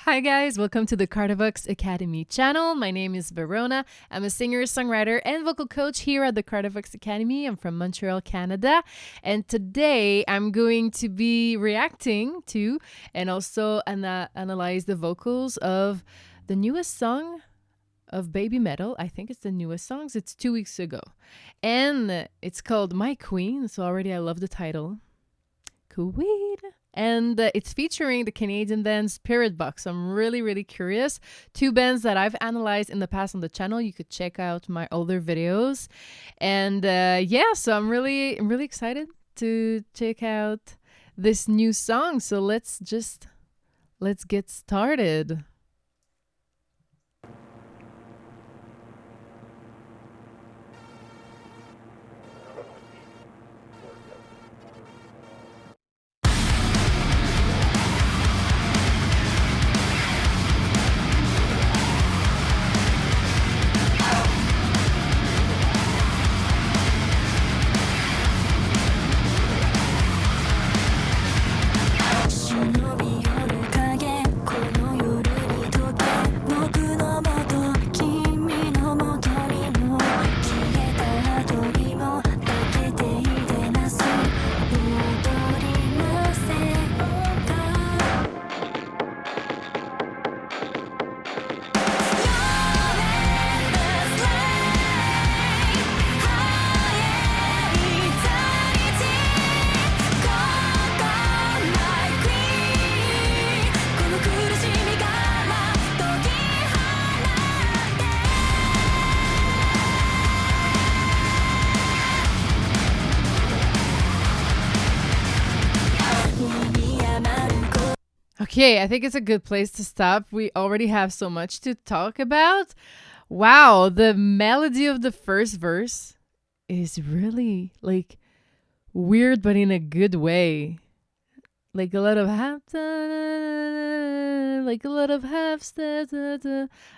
Hi guys, welcome to the Kardavox Academy channel. My name is Verona. I'm a singer, songwriter, and vocal coach here at the Kardavox Academy. I'm from Montreal, Canada. And today I'm going to be reacting to and also analyze the vocals of the newest song of Babymetal. I think it's the newest songs. It's 2 weeks ago. And it's called My Queen. So already I love the title. Queen. And it's featuring the Canadian band Spiritbox. I'm really curious. Two bands that I've analyzed in the past on the channel. You could check out my older videos. And yeah, so I'm really excited to check out this new song. So let's get started. Okay, I think it's a good place to stop. We already have so much to talk about. Wow, the melody of the first verse is really like weird, but in a good way. Like a lot of halves.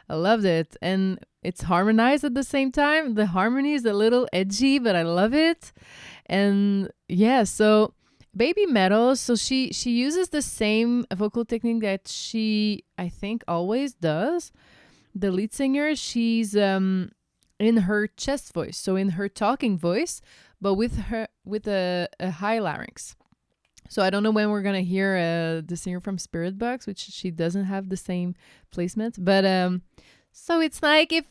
I loved it. And it's harmonized at the same time. The harmony is a little edgy, but I love it. And yeah, so Babymetal, so she uses the same vocal technique that she, I think, always does. The lead singer, she's in her chest voice, so in her talking voice, but with a high larynx. So I don't know when we're gonna hear the singer from Spiritbox, which she doesn't have the same placement, but so it's like if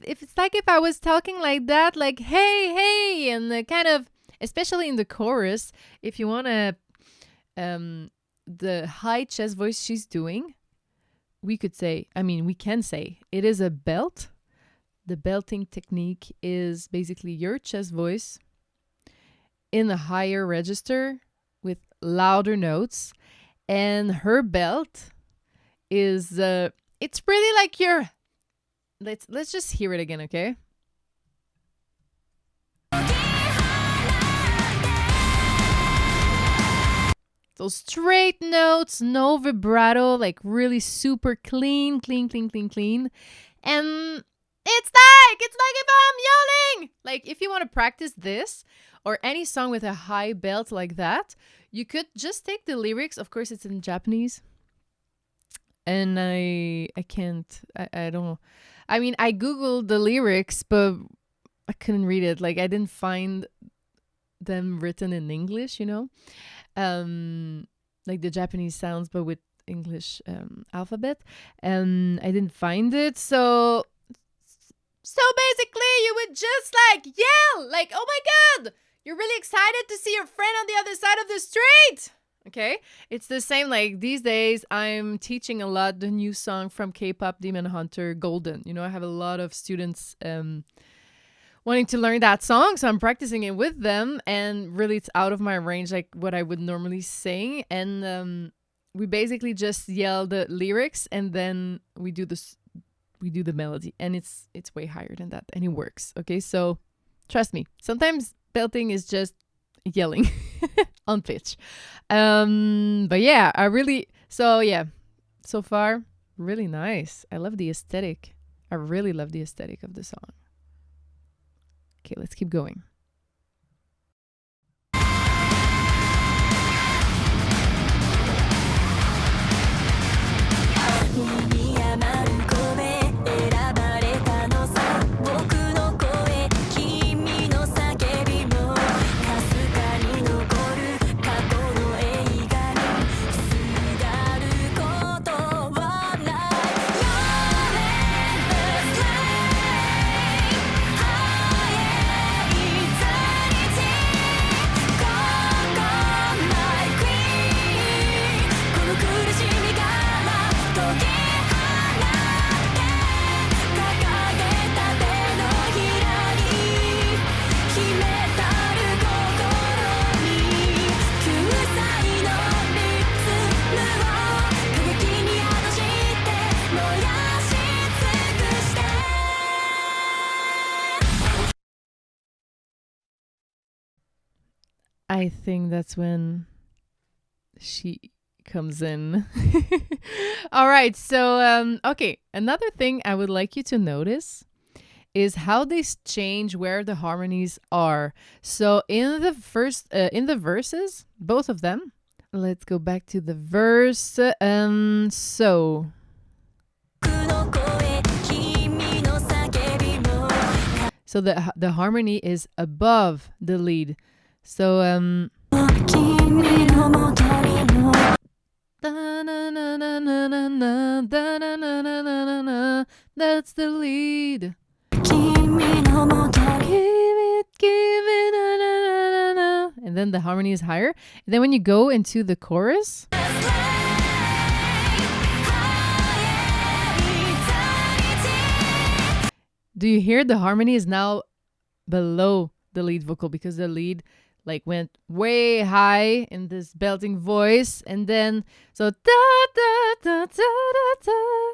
I was talking like that, like hey, and kind of, especially in the chorus, if you wanna. The high chest voice she's doing, we can say it is a belt. The belting technique is basically your chest voice in a higher register with louder notes, and her belt is it's really like your, let's just hear it again, okay? So straight notes, no vibrato, like really super clean. And it's like if I'm yelling. Like if you want to practice this or any song with a high belt like that, you could just take the lyrics. Of course, it's in Japanese. And I don't know. I mean, I Googled the lyrics, but I couldn't read it. Like I didn't find them written in English, you know? Like the Japanese sounds, but with English alphabet. I didn't find it. So basically you would just like yell, like, oh my God, you're really excited to see your friend on the other side of the street. Okay. It's the same, like these days I'm teaching a lot the new song from K-pop Demon Hunter, Golden. You know, I have a lot of students, wanting to learn that song, so I'm practicing it with them, and really it's out of my range, like what I would normally sing. And we basically just yell the lyrics, and then we do the melody, and it's way higher than that, and it works. Okay, so trust me, sometimes belting is just yelling on pitch. But yeah, so far really nice. I love the aesthetic. I really love the aesthetic of the song. Okay, let's keep going. I think that's when she comes in. All right. So, okay. Another thing I would like you to notice is how they change where the harmonies are. So in the verses, both of them. Let's go back to the verse. So the harmony is above the lead. So that's the lead. And then the harmony is higher. And then when you go into the chorus, do you hear the harmony is now below the lead vocal, because the lead like went way high in this belting voice, and then so da da da da da da.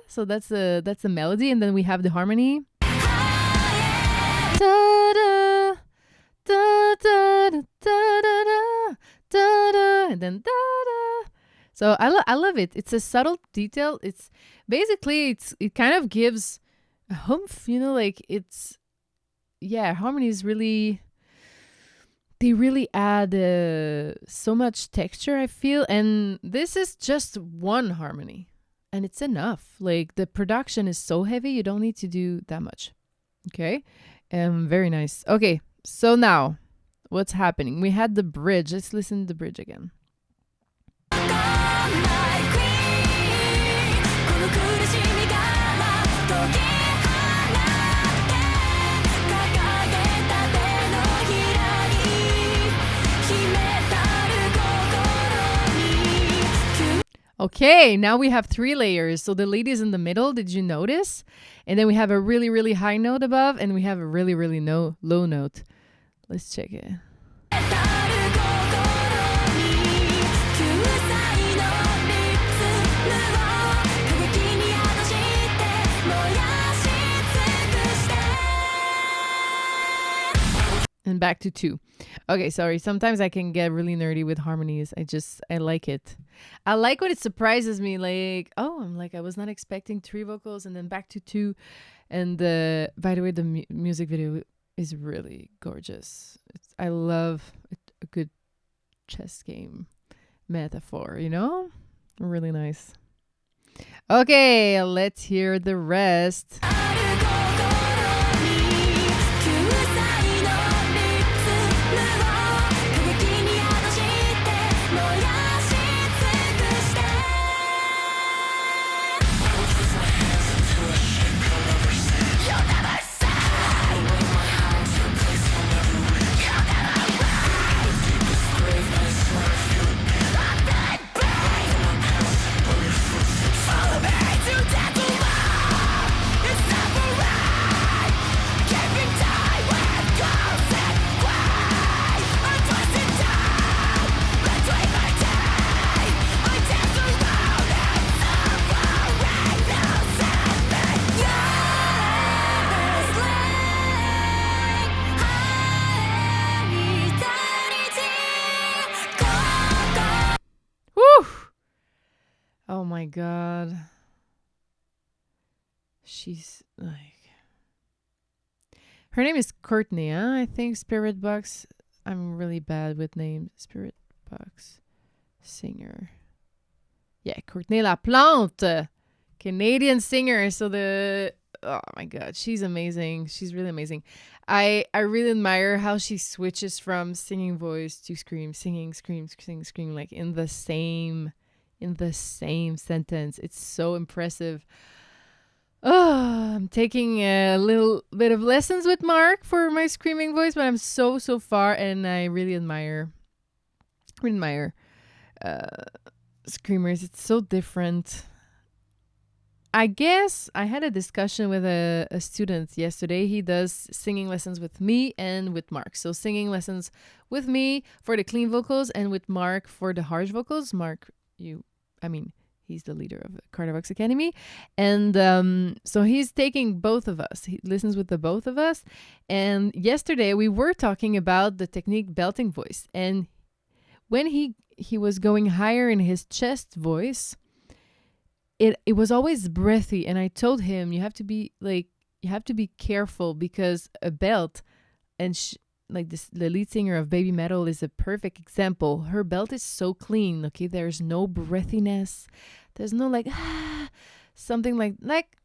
So that's the melody, and then we have the harmony. Da da da da da da da da, and then da da. So I love it. It's a subtle detail. It's basically it kind of gives a humph, you know, like it's, yeah, harmonies really, they really add so much texture, I feel. And this is just one harmony and it's enough. Like the production is so heavy, you don't need to do that much. Okay. Very nice. Okay. So now what's happening? We had the bridge. Let's listen to the bridge again. Okay, now we have 3 layers. So the lead is in the middle, did you notice? And then we have a really, really high note above, and we have a really, really low note. Let's check it. And back to 2. Okay, sorry. Sometimes I can get really nerdy with harmonies. I like it. I like when it surprises me. Like, oh, I was not expecting 3 vocals, and then back to 2. And by the way, the music video is really gorgeous. I love a good chess game metaphor, you know? Really nice. Okay, let's hear the rest. Oh my God. She's like, her name is Courtney, huh? I think Spiritbox. I'm really bad with names. Spiritbox singer. Yeah, Courtney Laplante, Canadian singer. So oh my God, she's amazing. She's really amazing. I really admire how she switches from singing voice to scream, singing, scream, sing, scream, like in the same sentence. It's so impressive. Oh, I'm taking a little bit of lessons with Mark for my screaming voice, but I'm so far, and I really admire screamers. It's so different. I guess I had a discussion with a student yesterday. He does singing lessons with me and with Mark. So singing lessons with me for the clean vocals and with Mark for the harsh vocals. Mark, he's the leader of Kardavox Academy. And so he's taking both of us. He listens with the both of us. And yesterday we were talking about the technique belting voice. And when he was going higher in his chest voice, it was always breathy, and I told him you have to be careful, because a belt, and like this, the lead singer of Babymetal is a perfect example. Her belt is so clean. Okay, there's no breathiness. There's no like something like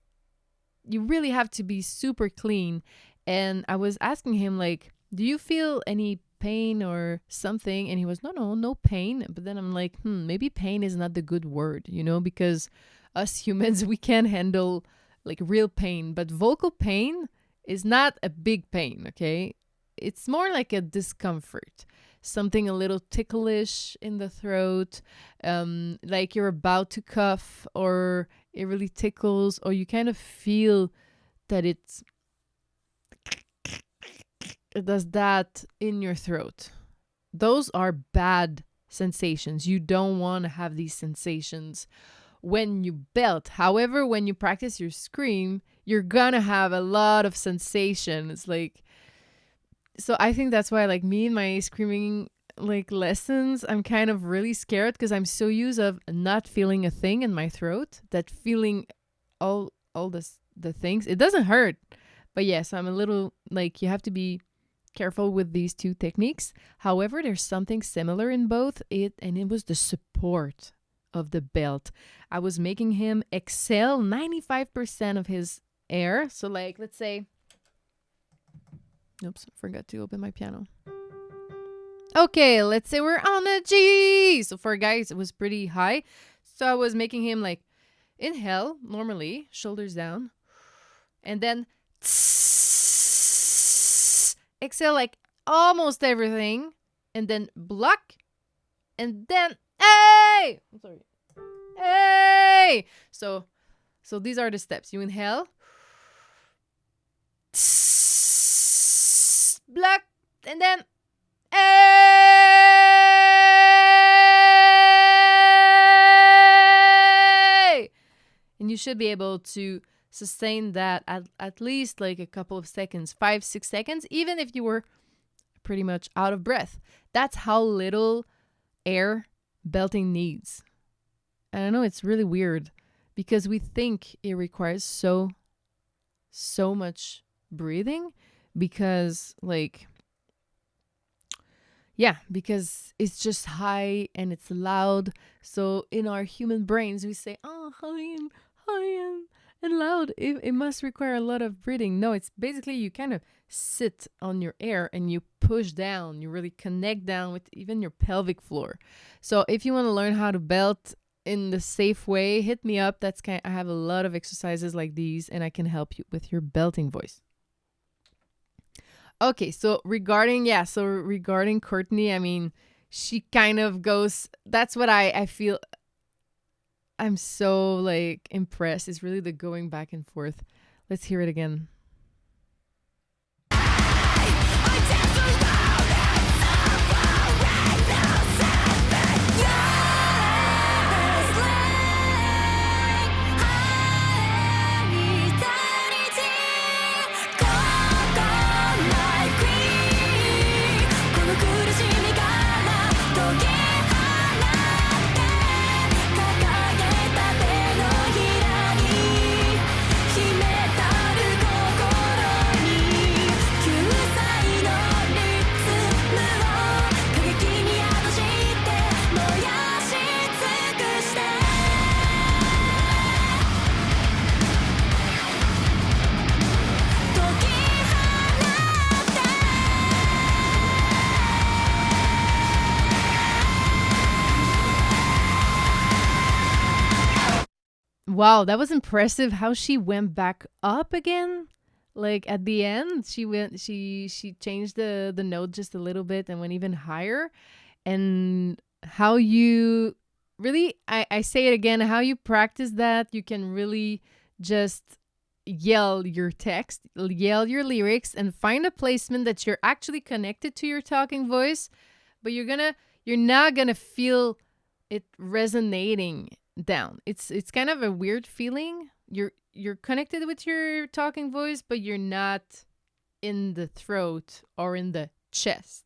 you really have to be super clean. And I was asking him like, do you feel any pain or something? And he was, no pain. But then I'm like, maybe pain is not the good word, because us humans, we can handle like real pain, but vocal pain is not a big pain. Okay, it's more like a discomfort, something a little ticklish in the throat, like you're about to cough, or it really tickles, or you kind of feel that it does that in your throat. Those are bad sensations. You don't want to have these sensations when you belt. However, when you practice your scream, you're gonna have a lot of sensations. Like, so I think that's why, like, me and my screaming like lessons, I'm kind of really scared, because I'm so used of not feeling a thing in my throat, that feeling all the things. It doesn't hurt, but yes, I'm a little like, you have to be careful with these two techniques. However, there's something similar in both, and it was the support of the belt. I was making him exhale 95% of his air. So like, let's say, oops, forgot to open my piano. Okay, let's say we're on a G. So for guys, it was pretty high. So I was making him like inhale normally, shoulders down, and then exhale like almost everything, and then block, and then hey! I'm sorry. Hey! So these are the steps. You inhale, block, and then hey! And you should be able to sustain that at least like a couple of seconds, 5-6 seconds, even if you were pretty much out of breath. That's how little air belting needs. And I know it's really weird, because we think it requires so much breathing, because like, yeah, because it's just high and it's loud. So in our human brains, we say, oh, high and loud. It must require a lot of breathing. No, it's basically you kind of sit on your air and you push down. You really connect down with even your pelvic floor. So if you want to learn how to belt in the safe way, hit me up. I have a lot of exercises like these, and I can help you with your belting voice. Okay, so regarding Courtney, I mean, she kind of goes, that's what I feel. I'm so like impressed. It's really the going back and forth. Let's hear it again. Wow, that was impressive how she went back up again. Like at the end, she changed the note just a little bit and went even higher. And how you really, I say it again, how you practice that, you can really just yell your text, yell your lyrics, and find a placement that you're actually connected to your talking voice, but you're not gonna feel it resonating down. It's kind of a weird feeling. You're connected with your talking voice, but you're not in the throat or in the chest.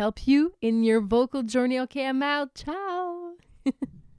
help you in your vocal journey. Okay, I'm out. Ciao.